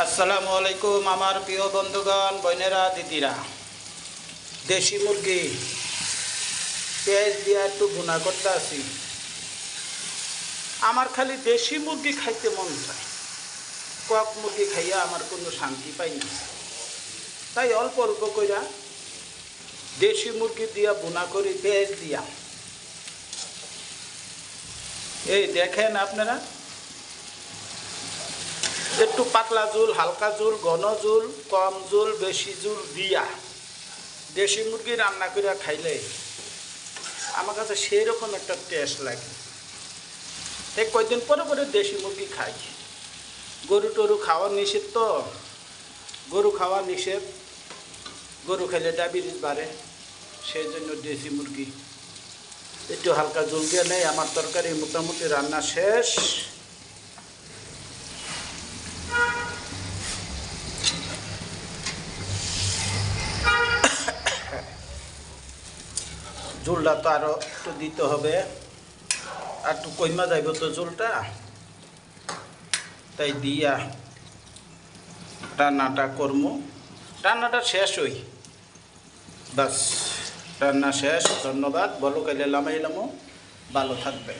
আসসালামু আলাইকুম আমার প্রিয় বন্ধুগণ, বোনেরা, দিদিরা। দেশি মুরগি পেঁয়াজ দিয়ে একটু ভুনা করতে আসি। আমার খালি দেশি মুরগি খাইতে মন চায়। কক মুরগি খাইয়া আমার কোনো শান্তি পাই না। তাই অল্প অল্প কইরা দেশি মুরগি দিয়া ভুনা করি পেঁয়াজ দিয়া। এই দেখেন আপনারা, একটু পাতলা ঝোল, হালকা ঝোল, ঘন ঝোল, কম ঝোল, বেশি ঝোল দিয়া দেশি মুরগি রান্না করে খাইলে আমার কাছে সেই রকম একটা টেস্ট লাগে। এই কয়েকদিন পরে পরে দেশি মুরগি খাই। গরু টরু খাওয়া নিষেধ, তো গরু খাওয়া নিষেধ। গরু খাইলে ডায়াবেটিস বাড়ে, সেই জন্য দেশি মুরগি একটু হালকা ঝোল দিয়ে নেই। আমার তরকারি মোটামুটি রান্না শেষ। ঝোলটা তো আরও একটু দিতে হবে, আর একটু কইমা যাইব তো ঝোলটা, তাই দিয়া রান্নাটা করবো। রান্নাটা শেষ হই, বাস রান্না শেষ। ধন্যবাদ। বলো কাইলে লামাইলামো, ভালো থাকবে।